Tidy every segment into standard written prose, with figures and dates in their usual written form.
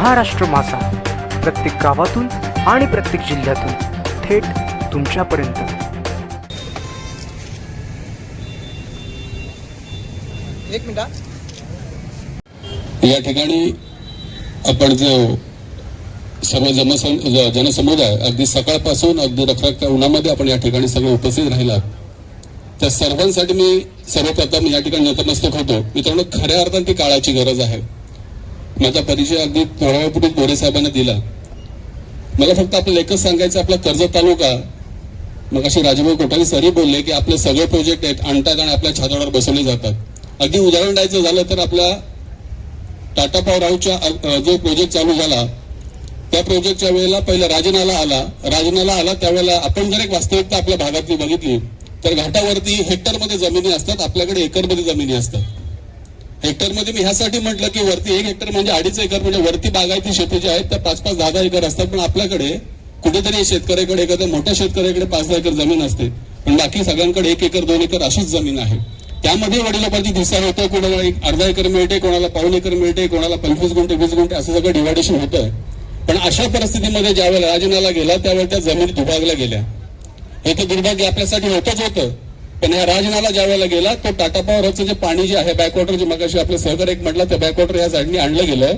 महाराष्ट्र मासा प्रत्येक गावातून आणि प्रत्येक जिल्ह्यातून थेट तुमच्यापर्यंत। एक मिनिट। या ठिकाणी आपण जो सर्व जनसमुदाय अगदी सकाळपासून अगदी रखरखत्या उन्हामध्ये आपण या ठिकाणी सगळे उपस्थित राहिलात, त्या सर्वांसाठी मी सर्वप्रथम या ठिकाणी नतमस्तक होतो। मित्रांनो, खऱ्या अर्थाने ती काळाची गरज आहे। माझा परिचय अगदी थोड्या वेळापूर्वी बोरे साहेबांना दिला। मला फक्त आपल्याला एकच सांगायचं, आपला कर्जत तालुका, मग अशी राजभाऊ कोठारी सरी बोलले की आपले सगळे प्रोजेक्ट आहेत आणतात आणि आपल्या छातावर बसवले जातात। अगदी उदाहरण द्यायचं झालं तर आपला टाटा पॉवर हाऊसचा जो प्रोजेक्ट चालू झाला, त्या प्रोजेक्टच्या वेळेला पहिला राजनाला आला त्यावेळेला आपण जर एक वास्तविकता आपल्या भागातली बघितली तर घाटावरती हेक्टरमध्ये जमिनी असतात, आपल्याकडे एकरमध्ये जमिनी असतात। हेक्टरमध्ये मी ह्यासाठी म्हटलं की वरती 1 हेक्टर म्हणजे 2.5 एकर, म्हणजे वरती बागायती शेती ज्या आहेत त्या 5-5, 10-10 एकर असतात। पण आपल्याकडे कुठेतरी शेतकऱ्याकडे एखाद्या मोठ्या शेतकऱ्याकडे 5-10 एकर जमीन असते, पण बाकी सगळ्यांकडे 1 एकर 2 एकर अशीच जमीन आहे। त्यामध्ये वडिलोपार्जित हिस्सा होतं, कोणाला 1/2 एकर मिळते, कोणाला 1/4 एकर मिळते, कोणाला 25 गुंठे 20 गुंठे असं सगळं डिव्हायडेशन होतं। पण अशा परिस्थितीमध्ये ज्यावेळेला राजनाला गेला त्यावेळेला त्या जमिनी दुभागल्या गेल्या। हे तर दुर्भाग्य आपल्यासाठी होतं। पण या राजनाला ज्या वेळेला गेला तो टाटा पॉवरचं जे पाणी जे आहे बॅकवॉटर, जे मगाशी आपले सहकारी एक म्हटलं, त्या बॅकवॉटर या साईडनी आणलं गेलं।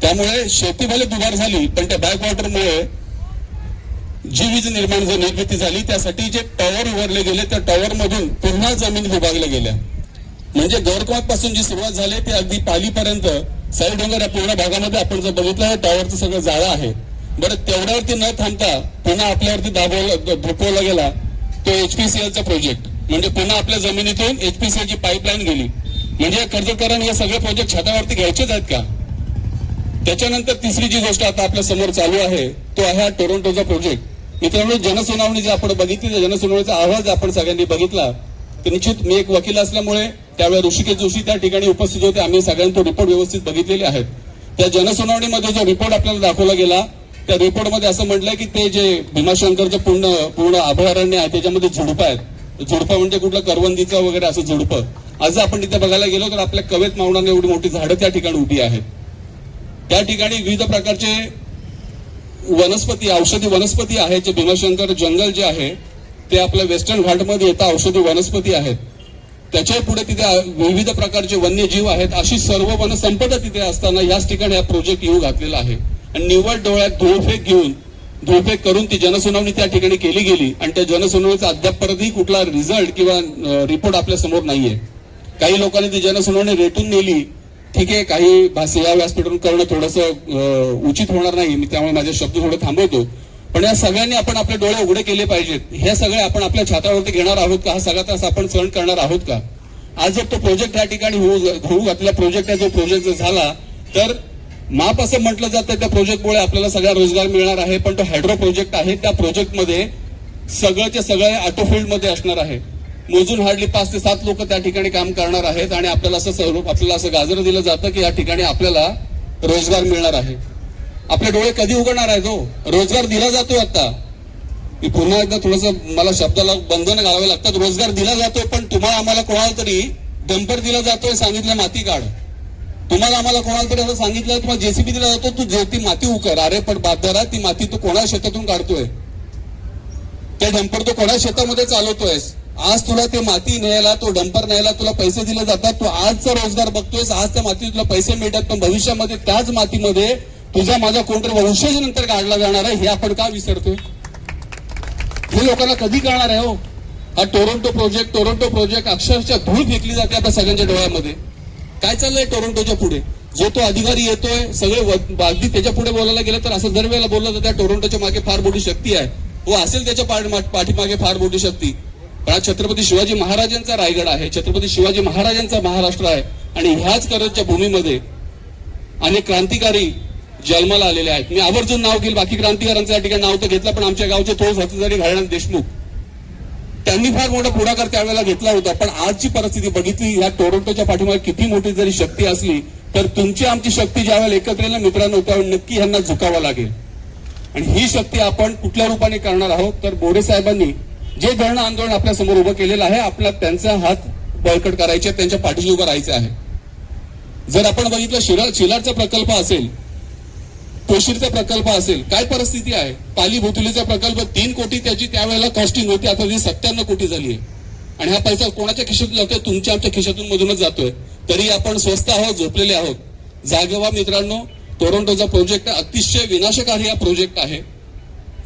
त्यामुळे शेती भले दुबार झाली, पण त्या बॅकवॉटरमुळे जी वीज निर्मिती झाली त्यासाठी जे टॉवर उभारले गेले त्या टॉवर मधून पुन्हा जमीन विभागल्या गेल्या। म्हणजे गौरकुमात पासून जी सुरुवात झाली ती अगदी पालीपर्यंत साई डोंगर या पूर्ण भागामध्ये आपण जर बघितलं हे टॉवरचं सगळं जाळं आहे। बरं, तेवढ्यावरती न थांबता पुन्हा आपल्यावरती धोपवला गेला तो HPCLचा प्रोजेक्ट। म्हणजे पुन्हा आपल्या जमिनीतून HPCLची पाईपलाईन गेली। म्हणजे कर्जतकरांनी हे सगळे प्रोजेक्ट छातावरती घ्यायचेच आहेत का? त्याच्यानंतर तिसरी जी गोष्ट आता आपल्या समोर चालू आहे तो आहे टोरंटोचा प्रोजेक्ट। मित्रांनो, जनसुनावणी जी आपण बघितली, त्या जनसुनावणीचा आवाज आपण सगळ्यांनी बघितला तर निश्चित मी एक वकील असल्यामुळे त्यावेळेस ऋषिकेश जोशी त्या ठिकाणी उपस्थित होते। आम्ही सगळ्यांनी तो रिपोर्ट व्यवस्थित बघितलेले आहेत। त्या जनसुनावणीमध्ये जो रिपोर्ट आपल्याला दाखवला गेला त्या रिपोर्टमध्ये असं म्हटलंय की ते जे भीमाशंकरचं पूर्ण अभयारण्य आहे त्याच्यामध्ये झुडपं आहेत। झुडपं म्हणजे कुठलं करवंदीचं वगैरे असं झुडपं। आज आपण तिथे बघायला गेलो तर आपल्या कवेत मावणार एवढी मोठी झाडं त्या ठिकाणी उभी आहेत। त्या ठिकाणी विविध प्रकारचे वनस्पती, औषधी वनस्पती आहेत। जे भीमाशंकर जंगल जे आहे ते आपल्या वेस्टर्न घाटमध्ये येतं, औषधी वनस्पती आहेत। त्याच्या पुढे तिथे विविध प्रकारचे वन्यजीव आहेत। अशी सर्व वनसंपदा तिथे असताना याच ठिकाणी हा प्रोजेक्ट येऊ घातलेला आहे। आणि निव्वळ डोळ्यात धुळफेक करून ती जनसुनावणी त्या ठिकाणी केली गेली आणि त्या जनसुनावणीचा अद्यापही कुठला रिझल्ट किंवा रिपोर्ट आपल्या समोर नाहीये। काही लोकांनी ती जनसुनावणी रेटून नेली, ठीक आहे, काही भाषे या व्यासपीठावरून करणं थोडंसं उचित होणार नाही, मी त्यामुळे माझे शब्द थोडे थांबवतो। पण या सगळ्यांनी आपण आपले डोळे उघडे केले पाहिजेत। हे सगळे आपण आपल्या छातावरती घेणार आहोत का? हा सगळा तास आपण सहन करणार आहोत का? आज जर तो प्रोजेक्ट या ठिकाणी होऊ घातला प्रोजेक्ट आहे, जो प्रोजेक्ट जर झाला तर माप असं म्हटलं जातं त्या प्रोजेक्टमुळे आपल्याला सगळा रोजगार मिळणार आहे। पण तो हायड्रो प्रोजेक्ट आहे, त्या प्रोजेक्टमध्ये सगळ्याचे सगळे ऑटो फील्डमध्ये असणार आहे। मोजून हार्डली 5 ते 7 लोक त्या ठिकाणी काम करणार आहेत आणि आपल्याला असं गाजर दिलं जातं की या ठिकाणी आपल्याला रोजगार मिळणार आहे। आपले डोळे कधी उघडणार आहेत? रोजगार दिला जातोय आता। मी पुन्हा एकदा थोडंसं मला शब्दाला बंधन घालावे लागतात। रोजगार दिला जातोय, पण तुम्हाला आम्हाला कोणाला तरी डंपर दिला जातोय, सांगितलं माती काढ। तुम्हाला आम्हाला कोणाला तरी असं सांगितलं, तुम्हाला JCB दिला जातो, तू ती माती उकर। अरे पण बादरा, ती माती तू कोणा शेतातून काढतोय? ते डंपर तो कोणा शेतामध्ये चालवतोयस? आज तुला ते माती न्यायला, तो डंपर न्यायला तुला पैसे दिले जातात। तू आजचा रोजगार बघतोयस, आज त्या मातीत तुला पैसे मिळतात, पण भविष्यामध्ये त्याच मातीमध्ये तुझा माझा कोणतरी वंशज नंतर काढला जाणार आहे। हे आपण का विसरतोय? हे लोकांना कधी कळणार आहे? हा टोरंटो प्रोजेक्ट अक्षरशः धूळ फेकली जाते आपल्या सगळ्यांच्या डोळ्यामध्ये। काय चाललंय टोरंटोच्या पुढे? जो तो अधिकारी येतोय, सगळे अगदी त्याच्या पुढे बोलायला गेलं तर असं दरवेळेला बोललं तर त्या टोरंटोच्या मागे फार मोठी शक्ती आहे, असेल त्याच्या पाठीमागे फार मोठी शक्ती। पण आज छत्रपती शिवाजी महाराजांचा रायगड आहे, छत्रपती शिवाजी महाराजांचा महाराष्ट्र आहे आणि ह्याच करतच्या भूमीमध्ये अनेक क्रांतिकारी जन्माला आलेले आहेत। मी आवर्जून नाव घेईल, बाकी क्रांतिकारांचं या ठिकाणी नाव तर घेतलं, पण आमच्या गावचे थोर हत्यारी घालणार देशमुख, त्यांनी फार मोठा पुढाकार त्यावेळेला घेतला होता। पण आजची परिस्थिती बघितली, या टोरंटोच्या पाठीमागे किती मोठी जरी शक्ती असली तर तुमची आमची शक्ती ज्यावेळेला एकत्र येईल मित्रांनो, त्यावेळेला नक्की ह्यांना झुकावं लागेल। आणि ही शक्ती आपण कुठल्या रूपाने करणार आहोत? तर बोरे साहेबांनी जे धरण आंदोलन आपल्या समोर उभं केलेलं आहे, आपला त्यांचा हात बळकट करायचे, त्यांच्या पाठीशी उभं राहायचं आहे। जर आपण बघितलं शिलारचा प्रकल्प असेल पोशीरचा प्रकल्प असेल, काय परिस्थिती आहे. पाली भोतुलीचा प्रकल्प 3 कोटी त्याची त्यावेळेला कॉस्टिंग होती, आता ती 57 कोटी झाली आहे. आणि हा पैसा कोणाच्या खिशातून जातोय? तुमच्या आमच्या खिशातून मधूनच जातोय. तरी आपण स्वस्त आहोत, झोपलेले आहोत. जागेवा मित्रांनो, टोरंटोचा प्रोजेक्ट अतिशय विनाशकारी हा प्रोजेक्ट आहे.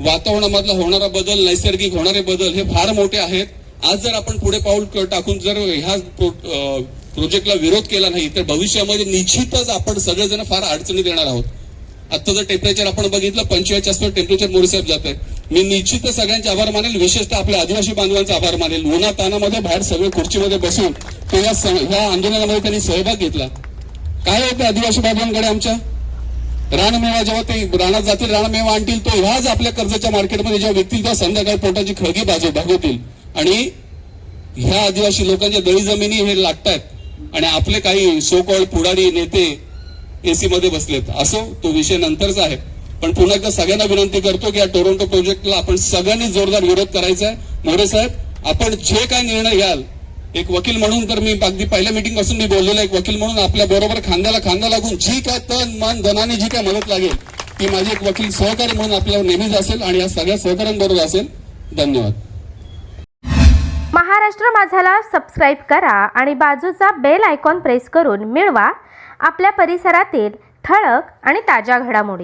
वातावरणामधला होणारा बदल, नैसर्गिक होणारे बदल हे फार मोठे आहेत. आज जर आपण पुढे पाऊल टाकून जर ह्या प्रोजेक्टला विरोध केला नाही तर भविष्यामध्ये निश्चितच आपण सगळेजण फार अडचणीत येणार आहोत. आता जर टेम्परेचर आपण बघितलं 45 आसपास टेम्परेचर मोडीसाहेब जात आहे. मी निश्चितच सगळ्यांचे आभार मानेल, विशेषतः आपल्या आदिवासी बांधवांचा आभार मानेल. उन्हा तानामध्ये बाहेर सगळे खुर्चीमध्ये बसून तो या आंदोलनामध्ये त्यांनी सहभाग घेतला. काय होतं आदिवासी बांधवांकडे? आमच्या रानमेवा, जेव्हा ते रानात जातील, रानमेवा आणतील, तो ह्याच आपल्या कर्जाच्या मार्केटमध्ये जेव्हा विकतील तेव्हा संध्याकाळी पोटाची खळगी भागवतील. आणि ह्या आदिवासी लोकांच्या दळी जमिनी हे लाटतायत आणि आपले काही सो कॉल्ड पुढारी नेते एसी मध्ये बसलेत. असो, तो विषय नंतरचा आहे. पण पुन्हा एकदा सगळ्यांना विनंती करतो की या टोरंटो प्रोजेक्टला आपण सगळ्यांनी जोरदार विरोध करायचा आहे. मोरे साहेब, आपण जे काय निर्णय घ्याल, एक वकील म्हणून तर मी अगदी पहिल्या मीटिंग पासून मी बोललेलो, एक वकील म्हणून आपल्या बरोबर खांद्याला खांदा लागून जी काय तन मन धनाने जी काय मदत लागेल ती माझी एक वकील सहकारी म्हणून आपल्याला नेहमीच असेल आणि या सगळ्या सहकाऱ्यांबरोबर असेल. धन्यवाद. महाराष्ट्र माझाला सबस्क्राईब करा आणि बाजूचा बेल आयकॉन प्रेस करून मिळवा आपल्या परिसरातील ठळक आणि ताज्या घडामोडी.